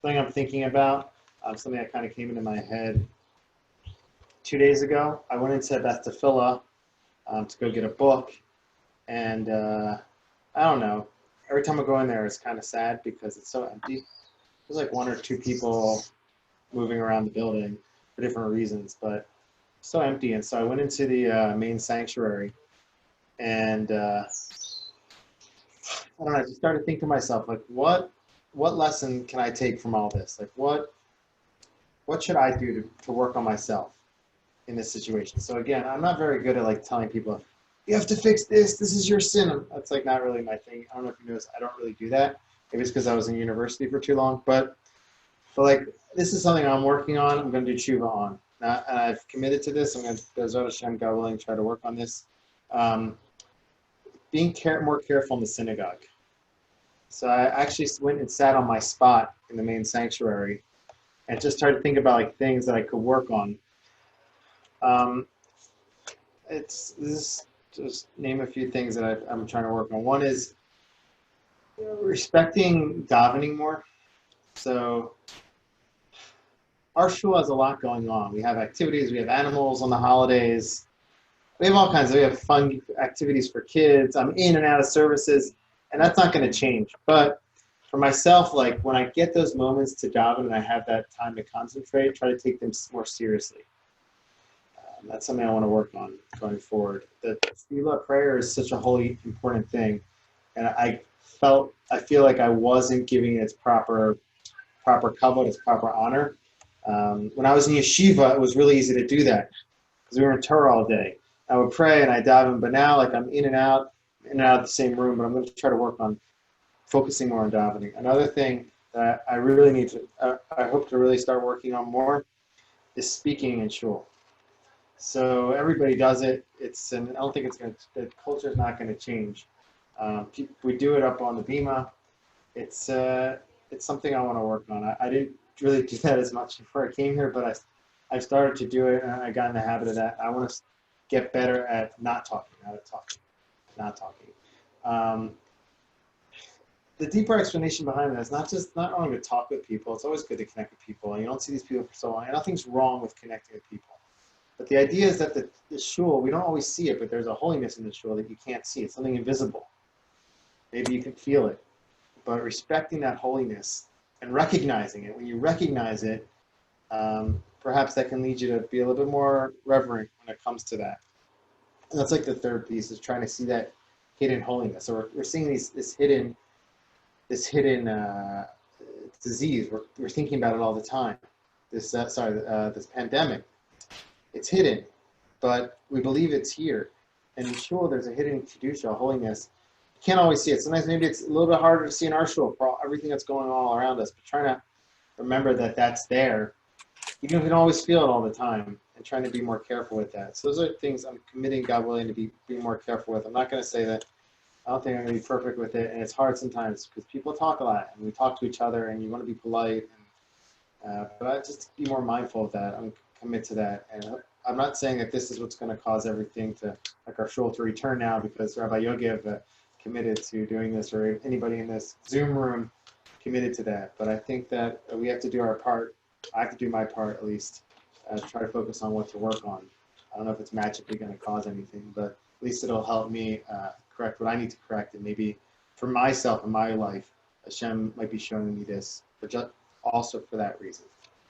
something I'm thinking about, something that kind of came into my head 2 days ago. I went into Beth Tefillah to go get a book, and I don't know. Every time I go in there, it's kind of sad because it's so empty. There's like one or two people moving around the building for different reasons, but so empty. And so I went into the main sanctuary, and I don't know. I just started thinking to myself, like, what lesson can I take from all this? Like, what should I do to work on myself in this situation? So again, I'm not very good at like telling people, you have to fix this. This is your sin. That's like not really my thing. I don't know if you noticed. I don't really do that. Maybe it's because I was in university for too long. But like, this is something I'm working on. I'm going to do Teshuva on. Now, and I've committed to this. I'm going to, Bezrat Hashem, God willing, try to work on this. Being more careful in the synagogue. So I actually went and sat on my spot in the main sanctuary and just started to think about like things that I could work on. Just name a few things that I'm trying to work on. One is respecting davening more. So our shul has a lot going on. We have activities, we have animals on the holidays. We have all kinds we have fun activities for kids. I'm in and out of services, and that's not going to change. But for myself, like when I get those moments to daven and I have that time to concentrate, try to take them more seriously. That's something I want to work on going forward. The tefillah prayer is such a holy, important thing, and I feel like I wasn't giving it its proper kavod, its proper honor. When I was in yeshiva, it was really easy to do that because we were in Torah all day. I would pray and I daven, but now like I'm in and out of the same room. But I'm going to try to work on focusing more on davening. Another thing that I really need to, I hope to really start working on more, is speaking in shul. So everybody does it. And I don't think the culture is not going to change. We do it up on the bima. It's something I want to work on. I didn't really do that as much before I came here, but I started to do it, and I got in the habit of that. I want to get better at not talking. The deeper explanation behind that is not only to talk with people. It's always good to connect with people, and you don't see these people for so long. And nothing's wrong with connecting with people. But the idea is that the shul, we don't always see it, but there's a holiness in the shul that you can't see. It's something invisible. Maybe you can feel it. But respecting that holiness and recognizing it, when you recognize it, perhaps that can lead you to be a little bit more reverent when it comes to that. And that's like the third piece, is trying to see that hidden holiness. So we're seeing this hidden disease. We're thinking about it all the time. This pandemic. It's hidden, but we believe it's here. And sure, there's a hidden kedusha, holiness. You can't always see it. Sometimes maybe it's a little bit harder to see in our shul for everything that's going on all around us. But trying to remember that that's there, even if we don't always feel it all the time, and trying to be more careful with that. So those are things I'm committing, God willing, to be more careful with. I'm not going to say that I don't think I'm going to be perfect with it, and it's hard sometimes because people talk a lot, and we talk to each other, and you want to be polite. But I just be more mindful of that. I'm commit to that, and I'm not saying that this is what's going to cause everything to, like our shul, to return now because Rabbi Yogev committed to doing this, or anybody in this Zoom room committed to that. But I think that we have to do our part. I have to do my part at least. Try to focus on what to work on. I don't know if it's magically going to cause anything, but at least it'll help me correct what I need to correct, and maybe for myself in my life, Hashem might be showing me this, also for that reason.